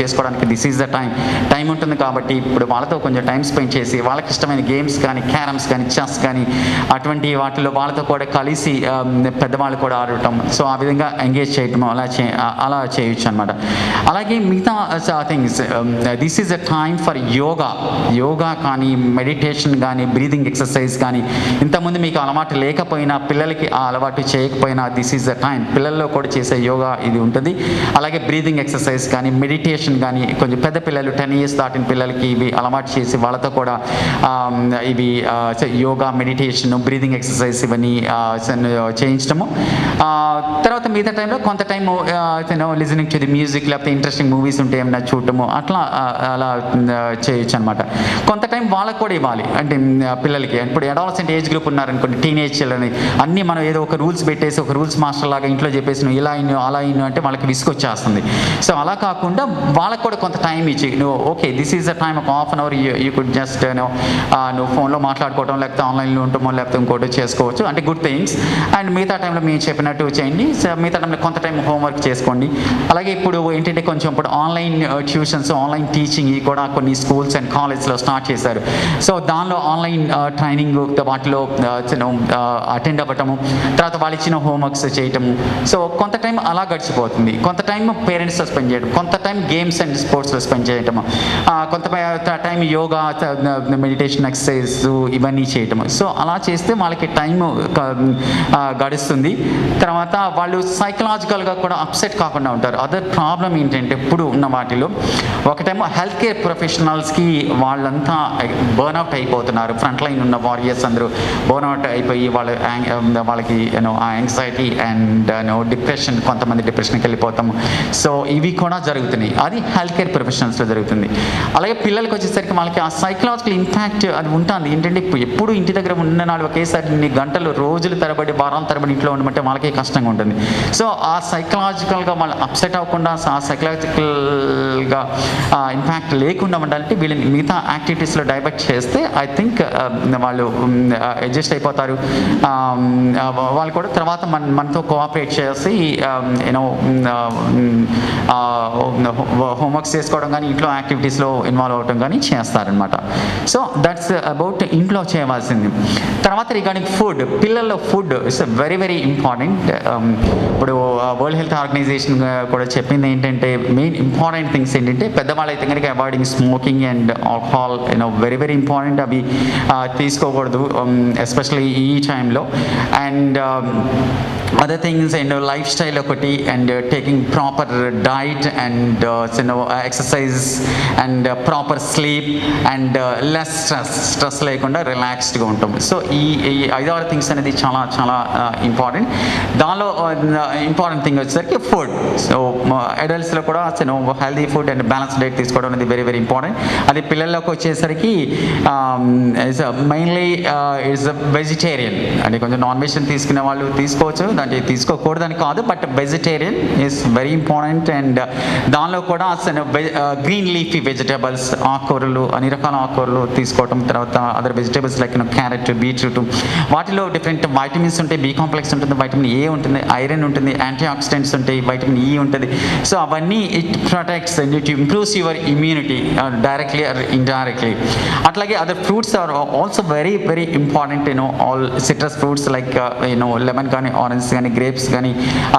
చేసుకోవడానికి దిస్ ఈజ్ ద టైం ఉంటుంది. కాబట్టి ఇప్పుడు వాళ్ళతో కొంచెం టైం స్పెండ్ చేసి వాళ్ళకి ఇష్టమైన గేమ్స్ కానీ, క్యారమ్స్ కానీ, చెస్ కానీ, అటువంటి వాటిలో వాళ్ళతో కూడా కలిసి పెద్దవాళ్ళు కూడా ఆడటం. సో ఆ విధంగా ఎంగేజ్ చేయటం అలా చేయొచ్చు అనమాట. అలాగే మిగతా things, this is a time for yoga కానీ, మెడిటేషన్ కానీ, బ్రీదింగ్ ఎక్సర్సైజ్ కానీ. ఇంతకుముందు మీకు అలవాటు లేకపోయినా, పిల్లలకి ఆ అలవాటు చేయకపోయినా, దిస్ ఈజ్ ద టైం పిల్లల్లో కూడా చేసే యోగా ఇది ఉంటుంది. అలాగే బ్రీదింగ్ ఎక్సర్సైజ్ కానీ, మెడిటేషన్ కానీ, కొంచెం పెద్ద పిల్లలు 10 years దాటిన పిల్లలకి ఇవి అలవాటు చేసి వాళ్ళతో కూడా ఇవి యోగా, మెడిటేషన్, బ్రీదింగ్ ఎక్సర్సైజ్ ఇవన్నీ చేయించడము. తర్వాత మిగతా టైంలో కొంత time listening to the music, లేకపోతే ఇంట్రెస్టింగ్ మూవీస్ ఉంటే ఏమైనా చూడటము, అలా చేయొచ్చు అనమాట. కొంత టైం వాళ్ళకు కూడా ఇవ్వాలి. అంటే పిల్లలకి ఇప్పుడు అడాలసెంట్ ఏజ్ గ్రూప్ ఉన్నారనుకోండి, టీనేజ్ చిల్డ్రన్, అన్నీ మనం ఏదో ఒక రూల్స్ పెట్టేసి, ఒక రూల్స్ మాస్టర్ లాగా ఇంట్లో చెప్పేసి నువ్వు ఇలా ఇన్ను అలా ఇన్ను అంటే వాళ్ళకి విసుకొచ్చేస్తుంది. సో అలా కాకుండా వాళ్ళకు కూడా కొంత టైం ఇచ్చి, నువ్వు okay this is the time, ఒక ½ hour యూ కుడ్ జస్ట్ నువ్వు ఫోన్లో మాట్లాడుకోవడం, లేకపోతే ఆన్లైన్లో ఉండటమో, లేకపోతే ఇంకోటి చేసుకోవచ్చు. అంటే గుడ్ థింగ్స్. అండ్ మిగతా టైంలో మేము చెప్పినట్టు చేయండి. మిగతా టైంలో కొంత టైం హోంవర్క్ చేసుకోండి. అలాగే ఇప్పుడు ఏంటంటే కొంచెం ఇప్పుడు ఆన్లైన్ ట్యూషన్స్, ఆన్లైన్ టీచింగ్ కూడా కొన్ని స్కూల్స్ అండ్ కాలేజ్లో స్టార్ట్ చేశారు. సో దానిలో ఆన్లైన్ ట్రైనింగ్ వాటిలో అటెండ్ అవ్వటము, తర్వాత వాళ్ళు ఇచ్చిన హోంవర్క్స్ చేయటము. సో కొంత టైం అలా గడిచిపోతుంది. కొంత టైం పేరెంట్స్తో స్పెండ్ చేయడం, కొంత టైం గేమ్స్ అండ్ స్పోర్ట్స్లో స్పెండ్ చేయటము, కొంత టైం యోగా, మెడిటేషన్, ఎక్సర్సైజ్ ఇవన్నీ చేయటం. సో అలా చేస్తే వాళ్ళకి టైం గడుస్తుంది. తర్వాత వాళ్ళు సైకలాజికల్గా కూడా అప్సెట్ కాకుండా ఉంటారు. అదర్ ప్రాబ్లం ఏంటంటే ఇప్పుడు ఉన్న వాటిలో ఒకటేమో హెల్త్ కేర్ ప్రొఫెషనల్స్కి వాళ్ళంతా బర్న్అవుట్ అయిపోతున్నారు. ఫ్రంట్ లైన్ ఉన్న వారియర్స్ అందరూ బర్న్అవుట్ అయిపోయి వాళ్ళకి ఆ యాంగ్జైటీ అండ్ డిప్రెషన్, కొంతమంది డిప్రెషన్కి వెళ్ళిపోతాము. సో ఇవి కూడా జరుగుతున్నాయి. అది హెల్త్ కేర్ ప్రొఫెషనల్స్లో జరుగుతుంది. అలాగే పిల్లలకి వచ్చేసరికి వాళ్ళకి ఆ సైకలాజికల్ ఇంపాక్ట్ అది ఉంటుంది. ఏంటంటే ఎప్పుడు ఇంటి దగ్గర ఉన్న నాడు ఒకేసారి ఇన్ని గంటలు, రోజులు తరబడి, వారాల తరబడి ఇంట్లో ఉండమంటే వాళ్ళకి కష్టంగా ఉంటుంది. సో ఆ సైకలాజికల్గా వాళ్ళు అప్సెట్ అవ్వకుండా, ఆ సైకలాజికల్గా ఇంపాక్ట్ లేకుండా ఉండాలంటే వీళ్ళని మిగతా యాక్టివిటీస్లో డైవర్ట్ చేస్తే ఐ థింక్ వాళ్ళు అడ్జస్ట్ అయిపోతారు. వాళ్ళు కూడా తర్వాత మనతో కోఆపరేట్ చేసి యూనో హోంవర్క్స్ చేసుకోవడం కానీ, ఇంట్లో యాక్టివిటీస్లో ఇన్వాల్వ్ అవ్వడం కానీ చేస్తారనమాట. సో దట్స్ అబౌట్ ఇంట్లో చేయవలసింది. తర్వాత రిగార్డింగ్ ఫుడ్, పిల్లల్లో food it's very very important. ఇప్పుడు వరల్డ్ హెల్త్ ఆర్గనైజేషన్ కూడా చెప్పింది ఏంటంటే మెయిన్ ఇంపార్టెంట్ థింగ్స్ ఏంటంటే పెద్దవాళ్ళు అయితే కనుక avoiding smoking and alcohol very very important. అవి తీసుకోకూడదు ఎస్పెషల్లీ ఈ టైంలో. And other things and lifestyle ఒకటి, and taking proper diet and exercise and proper sleep and less stress లేకుండా రిలాక్స్డ్గా ఉంటాం. సో ఈ 5-6 థింగ్స్ అనేది చాలా చాలా ఇంపార్టెంట్. దానిలో ఇంపార్టెంట్ థింగ్ వచ్చేసరికి ఫుడ్. సో అడల్ట్స్లో కూడా healthy food and balance diet తీసుకోవడం అనేది వెరీ వెరీ ఇంపార్టెంట్. అది పిల్లల్లోకి వచ్చేసరికి మెయిన్లీ ఇట్స్ వెజిటేరియన్. అంటే కొంచెం నాన్ వెజ్ తీసుకునే వాళ్ళు తీసుకోవచ్చు, దాంట్లో తీసుకోకూడదని కాదు, but vegetarian is very important. And దానిలో కూడా గ్రీన్ లీఫీ వెజిటేబుల్స్, ఆకుకూరలు, అన్ని రకాల ఆకుకూరలు తీసుకోవటం. తర్వాత other vegetables like carrot, beetroot, వాటిలో డిఫరెంట్ వైటమిన్స్ ఉంటాయి. బి కాంప్లెక్స్ ఉంటుంది, వైటమిన్ ఏ ఉంటుంది, ఐరన్ ఉంటుంది, యాంటీ ఆక్సిడెంట్స్ ఉంటాయి, వైటమిన్ ఈ ఉంటుంది. సో అవన్నీ it protects and it improves your immunity directly or indirectly. అట్లాగే other fruits are also very very important. All citrus fruits like lemon కానీ, orange కానీ, grapes కానీ,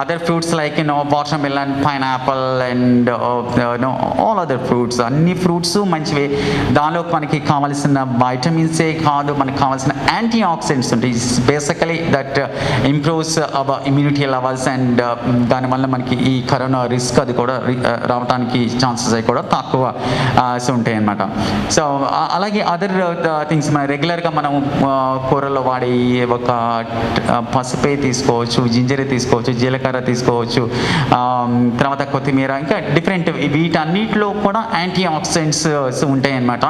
other fruits like watermelon, pineapple and all other fruits. అన్ని fruits మంచివే. దానిలో మనకి కావాల్సిన వైటమిన్సే కాదు, మనకి కావాల్సిన యాంటీ ఆక్సిడెంట్స్ ఉంటాయి. Basically that improves our immunity levels and దానివల్ల మనకి ఈ కరోనా రిస్క్ అది కూడా రావడానికి ఛాన్సెస్ అవి కూడా తక్కువ ఉంటాయి అన్నమాట. సో అలాగే అదర్ థింగ్స్ మన రెగ్యులర్గా మనం కూరల్లో వాడే ఒక పసుపే తీసుకోవచ్చు, జింజరే తీసుకోవచ్చు, జీలకర్ర తీసుకోవచ్చు, తర్వాత కొత్తిమీర, ఇంకా డిఫరెంట్ వీటన్నిటిలో కూడా యాంటీ ఆక్సిడెంట్స్ ఉంటాయి అన్నమాట.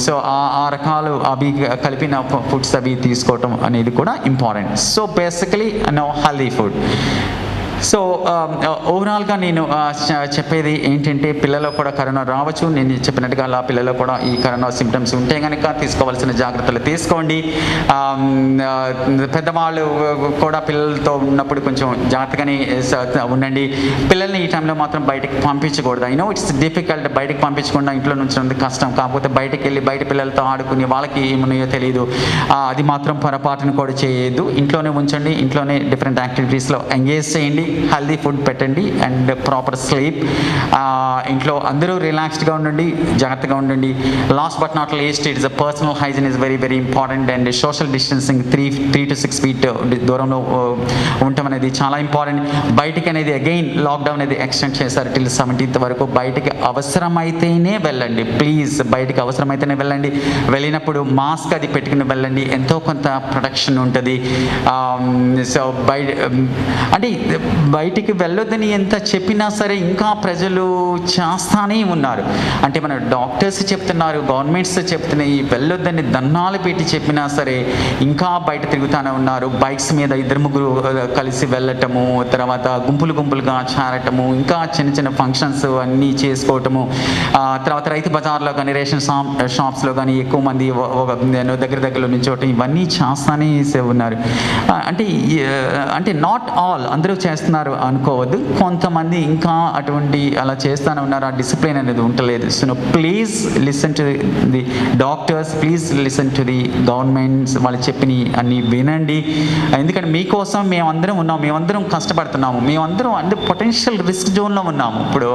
సో ఆ రకాలు అవి కలిపిన ఫుడ్స్ అవి తీసుకోవటం అనేది కూడా important. So basically healthy food. So ఓవరాల్గా నేను చెప్పేది ఏంటంటే పిల్లల్లో కూడా కరోనా రావచ్చు. నేను చెప్పినట్టుగా అలా పిల్లల్లో కూడా ఈ కరోనా సిమ్టమ్స్ ఉంటే కనుక తీసుకోవాల్సిన జాగ్రత్తలు తీసుకోండి. పెద్దవాళ్ళు కూడా పిల్లలతో ఉన్నప్పుడు కొంచెం జాగ్రత్తగానే ఉండండి. పిల్లల్ని ఈ టైంలో మాత్రం బయటకు పంపించకూడదు. ఇట్స్ డిఫికల్ట్, బయటకు పంపించకుండా ఇంట్లో నుంచి కష్టం. కాకపోతే బయటకు వెళ్ళి బయట పిల్లలతో ఆడుకుని వాళ్ళకి ఏమున్నాయో తెలియదు, అది మాత్రం పొరపాటును కూడా చేయొద్దు. ఇంట్లోనే ఉంచండి, ఇంట్లోనే డిఫరెంట్ యాక్టివిటీస్లో ఎంగేజ్ చేయండి, హెల్దీ ఫుడ్ పెట్టండి అండ్ ప్రాపర్ స్లీప్. ఇంట్లో అందరూ రిలాక్స్డ్గా ఉండండి, జాగ్రత్తగా ఉండండి. Last but not least it's a personal hygiene is very very important. And social distancing 3 to 6 feet దూరంలో ఉండటం అనేది చాలా ఇంపార్టెంట్. బయటికి అనేది అగైన్ లాక్డౌన్ అనేది ఎక్స్టెండ్ చేశారు టిల్ 17th వరకు. బయటికి అవసరమైతేనే వెళ్ళండి, ప్లీజ్ బయటికి అవసరమైతేనే వెళ్ళండి. వెళ్ళినప్పుడు మాస్క్ అది పెట్టుకుని వెళ్ళండి, ఎంతో కొంత ప్రొటెక్షన్ ఉంటుంది. సో అంటే బయటికి వెళ్ళొద్దని ఎంత చెప్పినా సరే ఇంకా ప్రజలు చేస్తానే ఉన్నారు. అంటే మన డాక్టర్స్ చెప్తున్నారు, గవర్నమెంట్స్ చెప్తున్నాయి వెళ్ళొద్దని దన్నాలు పెట్టి చెప్పినా సరే ఇంకా బయట తిరుగుతూనే ఉన్నారు. బైక్స్ మీద 2-3 కలిసి వెళ్ళటము, తర్వాత గుంపులుగా చేరటము, ఇంకా చిన్న చిన్న ఫంక్షన్స్ అన్నీ చేసుకోవటము, తర్వాత రైతు బజార్లో కానీ రేషన్ షాప్స్లో కానీ ఎక్కువ మంది దగ్గరలో నుంచోవటం, ఇవన్నీ చేస్తానే ఉన్నారు. అంటే నాట్ ఆల్ అందరూ చేస్తున్నారు. చేస్తున్నారు అనుకోవద్దు. కొంతమంది ఇంకా అటువంటి అలా చేస్తూనే ఉన్నారు, ఆ డిసిప్లిన్ అనేది ఉండలేదు. So please listen to the doctors, please listen to the governments. వాళ్ళు చెప్పిన అన్ని వినండి. ఎందుకంటే మీకోసం మేమందరం ఉన్నాం, మేమందరం కష్టపడుతున్నాము, మేమందరం అంటే పొటెన్షియల్ రిస్క్ జోన్లో ఉన్నాము. ఇప్పుడు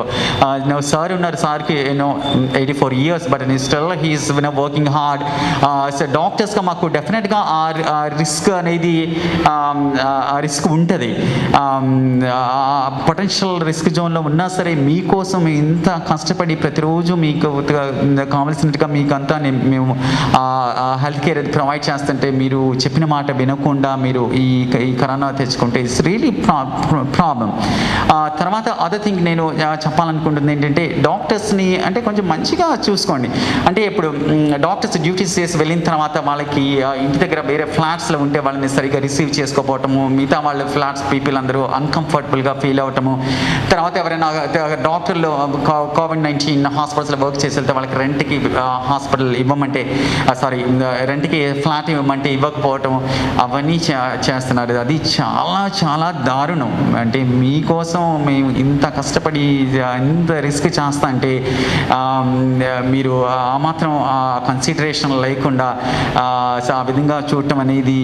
సార్ ఉన్నారు, సార్కి 84 years, but still he is working hard. So డాక్టర్స్గా మాకు డెఫినెట్గా ఆ రిస్క్ అనేది ఆ రిస్క్ ఉంటుంది. పొటెన్షియల్ రిస్క్ జోన్లో ఉన్నా సరే మీకోసం ఇంత కష్టపడి ప్రతిరోజు మీకు కావాల్సినట్టుగా మీకు అంతా మేము హెల్త్ కేర్ ప్రొవైడ్ చేస్తుంటే మీరు చెప్పిన మాట వినకుండా మీరు ఈ కరోనా తెచ్చుకుంటే ఇట్స్ రియలీ ప్రాబ్లం. తర్వాత అదర్ థింగ్ నేను చెప్పాలనుకుంటుంది ఏంటంటే డాక్టర్స్ని అంటే కొంచెం మంచిగా చూసుకోండి. అంటే ఇప్పుడు డాక్టర్స్ డ్యూటీస్ చేసి వెళ్ళిన తర్వాత వాళ్ళకి ఇంటి దగ్గర వేరే ఫ్లాట్స్లో ఉంటే వాళ్ళని సరిగ్గా రిసీవ్ చేసుకోకపోవటము, మిగతా వాళ్ళ ఫ్లాట్స్ పీపుల్ అందరూ అన్కంఫర్టబుల్గా ఫీల్ అవ్వటము. తర్వాత ఎవరైనా డాక్టర్లు COVID-19 హాస్పిటల్స్లో వర్క్ చేసి వెళ్తే వాళ్ళకి రెంట్కి హాస్పిటల్ ఇవ్వమంటే రెంట్కి ఫ్లాట్ ఇవ్వమంటే ఇవ్వకపోవటం, అవన్నీ చేస్తున్నారు. అది చాలా చాలా దారుణం. అంటే మీకోసం మేము ఇంత కష్టపడి ఇంత రిస్క్ చేస్తా అంటే మీరు ఆ మాత్రం కన్సిడరేషన్ లేకుండా ఆ విధంగా చూడటం అనేది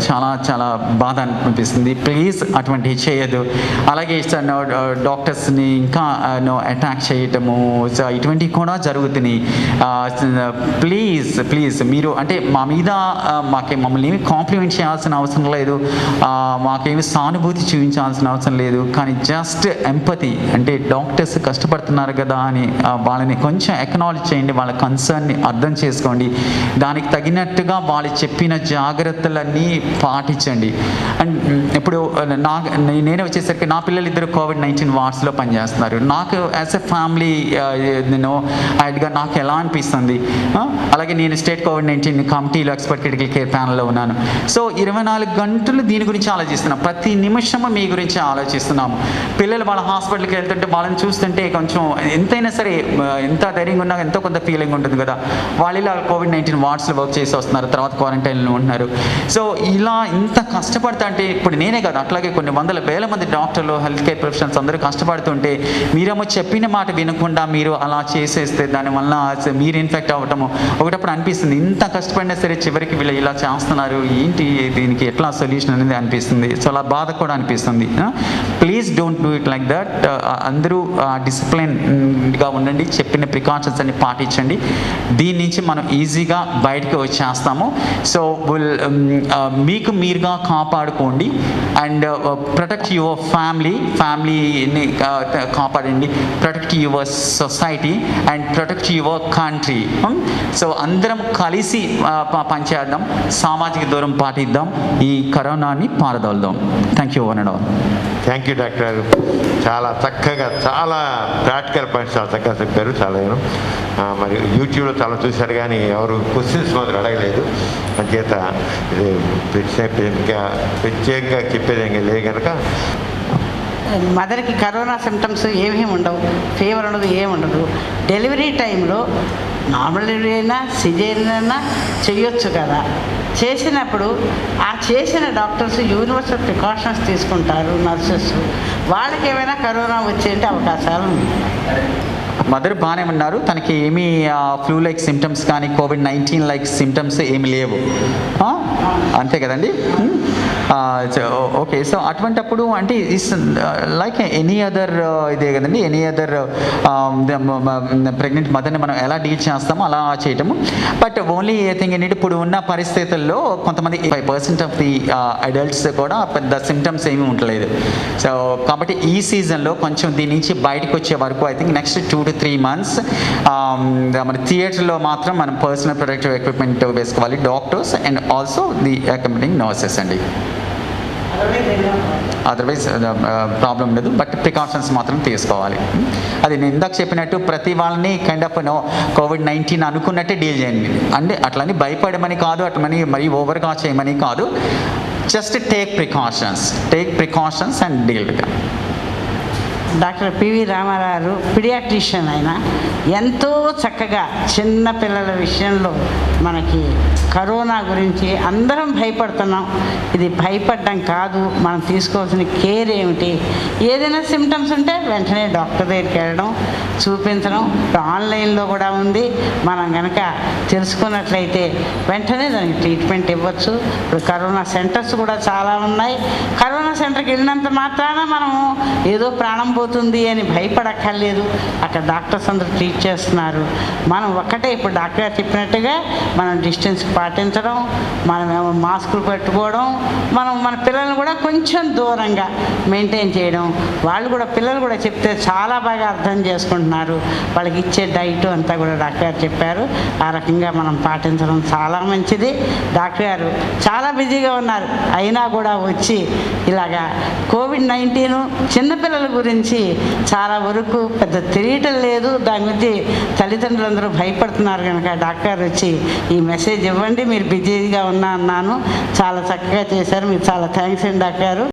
చాలా చాలా బాధ అనిపిస్తుంది. ప్లీజ్ అటువంటివి చేయదు. అలాగే డాక్టర్స్ని ఇంకా అటాక్ చేయటము ఇటువంటివి కూడా జరుగుతున్నాయి. ప్లీజ్ మీరు అంటే మా మీద మమ్మల్ని ఏమి కాంప్లిమెంట్ చేయాల్సిన అవసరం లేదు, మాకేమి సానుభూతి చూపించాల్సిన అవసరం లేదు. కానీ జస్ట్ ఎంపతి, అంటే డాక్టర్స్ కష్టపడుతున్నారు కదా అని వాళ్ళని కొంచెం ఎక్నాలెడ్జ్ చేయండి, వాళ్ళ కన్సర్న్ని అర్థం చేసుకోండి, దానికి తగినట్టుగా వాళ్ళు చెప్పిన జాగ్రత్తలన్నీ పాటించండి. అండ్ ఇప్పుడు నేనే వచ్చేసరికి నా పిల్లలు ఇద్దరు COVID-19 వార్డ్స్లో పనిచేస్తున్నారు. నాకు యాజ్ ఎ ఫ్యామిలీ హెడ్గా నాకు ఎలా అనిపిస్తుంది. అలాగే నేను స్టేట్ COVID-19 కమిటీలో ఎక్స్పర్ట్ క్రిటికల్ కేర్ ప్యానల్లో ఉన్నాను. సో 24 గంటలు దీని గురించి ఆలోచిస్తున్నాం, ప్రతి నిమిషము మీ గురించి ఆలోచిస్తున్నాము. పిల్లలు వాళ్ళ హాస్పిటల్కి వెళ్తుంటే వాళ్ళని చూస్తుంటే కొంచెం ఎంతైనా సరే ఎంత ధైర్యంగా ఉన్నా ఎంతో కొంత ఫీలింగ్ ఉంటుంది కదా. వాళ్ళు ఇలా COVID-19 వార్డ్స్లో వర్క్ చేసి వస్తున్నారు, తర్వాత క్వారంటైన్లో ఉంటున్నారు. సో ఇలా ఇంత కష్టపడతా అంటే ఇప్పుడు నేనే కదా, అట్లాగే కొన్ని వందల వేల మంది డాక్టర్లు హెల్త్ కేర్ ప్రొఫెషనల్స్ అందరూ కష్టపడుతుంటే మీరేమో చెప్పిన మాట వినకుండా మీరు అలా చేసేస్తే దానివల్ల మీరు ఇన్ఫెక్ట్ అవ్వటము ఒకటప్పుడు అనిపిస్తుంది. ఇంత కష్టపడినా సరే చివరికి వీళ్ళు ఇలా చేస్తున్నారు, ఏంటి దీనికి ఎట్లా సొల్యూషన్ అనేది అనిపిస్తుంది. సో అలా బాధ కూడా అనిపిస్తుంది. Please don't do it like that. అందరూ డిసిప్లిన్గా ఉండండి, చెప్పిన ప్రికాషన్స్ అన్ని పాటించండి. దీని నుంచి మనం ఈజీగా బయటకు వచ్చేస్తాము. సో మీకు మీరుగా కాపాడుకోండి అండ్ ప్రొటెక్ట్ యువర్ ఫ్యామిలీని కాపాడండి, protect your society and protect your country. So అందరం కలిసి పనిచేద్దాం, సామాజిక దూరం పాటిద్దాం, ఈ కరోనాని పారదోలుదాం. Thank you one and all. Thank you doctor. చాలా చక్కగా, చాలా ప్రాక్టికల్ పాయింట్స్ చాలా చక్కగా చెప్పారు. చాలా మరి యూట్యూబ్లో చాలా చూశారు కానీ ఎవరు క్వశ్చన్స్ మాత్రం అడగలేదు. అంచేత ఇది ప్రత్యేకంగా చెప్పేది ఏం లేదు కనుక మదర్కి కరోనా సిమ్టమ్స్ ఏమీ ఉండవు, ఫీవర్ ఉండదు, ఏముండదు. డెలివరీ టైంలో నార్మల్ డెలివరీ అయినా సిజేరియన్ అయినా చేయొచ్చు కదా. చేసినప్పుడు ఆ చేసిన డాక్టర్స్ యూనివర్సల్ ప్రికాషన్స్ తీసుకుంటారు, నర్సెస్. వాళ్ళకి ఏమైనా కరోనా వచ్చేంటే అవకాశాలు ఉన్నాయి. మదర్ బాగానే ఉన్నారు, తనకి ఏమీ ఫ్లూ లైక్ సిమ్టమ్స్ కానీ COVID-19 లైక్ సిమ్టమ్స్ ఏమి లేవు, అంతే కదండి. ఓకే, సో అటువంటప్పుడు అంటే ఇస్ లైక్ ఎనీ అదర్ ఇదే కదండి, ఎనీ అదర్ ప్రెగ్నెంట్ మదర్ని మనం ఎలా డీల్ చేస్తామో అలా చేయటము. బట్ ఓన్లీ థింగ్ ఏంటంటే ఇప్పుడు ఉన్న పరిస్థితుల్లో కొంతమంది 5% ఆఫ్ ది అడల్ట్స్ కూడా పెద్ద సిమ్టమ్స్ ఏమీ ఉండలేదు. సో కాబట్టి ఈ సీజన్లో కొంచెం దీని నుంచి బయటకు వచ్చే వరకు I think next 2 to 3 months మన థియేటర్లో మాత్రం మనం పర్సనల్ ప్రొటెక్టివ్ ఎక్విప్మెంట్ వేసుకోవాలి, doctors and also the accompanying nurses అండి. అదర్వైజ్ ప్రాబ్లం లేదు, బట్ ప్రికాషన్స్ మాత్రం తీసుకోవాలి. అది నేను ఇందాక చెప్పినట్టు ప్రతి వాళ్ళని కైండ్ ఆఫ్ COVID-19 అనుకున్నట్టే డీల్ చేయండి. అంటే అట్లని భయపడమని కాదు, అట్లని మరీ ఓవర్గా చేయమని కాదు. Just take precautions and deal with them. Doctor PV Ramarao paediatrician అయినా ఎంతో చక్కగా చిన్న పిల్లల విషయంలో మనకి కరోనా గురించి అందరం భయపడుతున్నాం. ఇది భయపడడం కాదు, మనం తీసుకోవాల్సిన కేర్ ఏమిటి, ఏదైనా సిమ్టమ్స్ ఉంటే వెంటనే డాక్టర్ దగ్గరికి వెళ్ళడం, చూపించడం. ఇప్పుడు ఆన్లైన్లో కూడా ఉంది, మనం కనుక తెలుసుకున్నట్లయితే వెంటనే దానికి ట్రీట్మెంట్ ఇవ్వచ్చు. ఇప్పుడు కరోనా సెంటర్స్ కూడా చాలా ఉన్నాయి. కరోనా సెంటర్కి వెళ్ళినంత మాత్రాన మనము ఏదో ప్రాణం పోతుంది అని భయపడక్కర్లేదు. అక్కడ డాక్టర్స్ అందరూ ట్రీట్ చేస్తున్నారు. మనం ఒక్కటే ఇప్పుడు డాక్టర్ గారు చెప్పినట్టుగా మనం డిస్టెన్స్ పాటించడం, మనమేమో మాస్కులు పెట్టుకోవడం, మనం మన పిల్లల్ని కూడా కొంచెం దూరంగా మెయింటైన్ చేయడం. వాళ్ళు కూడా పిల్లలు కూడా చెప్తే చాలా బాగా అర్థం చేసుకుంటున్నారు. వాళ్ళకి ఇచ్చే డైట్ అంతా కూడా డాక్టర్ గారు చెప్పారు. ఆ రకంగా మనం పాటించడం చాలా మంచిది. డాక్టర్ గారు చాలా బిజీగా ఉన్నారు, అయినా కూడా వచ్చి ఇలాగా కోవిడ్-19 చిన్నపిల్లల గురించి చాలా వరకు పెద్ద తెలియటం లేదు. దాని గురించి తల్లిదండ్రులందరూ భయపడుతున్నారు కనుక డాక్టర్ గారు వచ్చి ఈ మెసేజ్ ఇవ్వండి, మీరు బిజీగా ఉన్నా అన్నాను. చాలా చక్కగా చేశారు. మీరు చాలా థ్యాంక్స్ అండి డాక్టర్ గారు.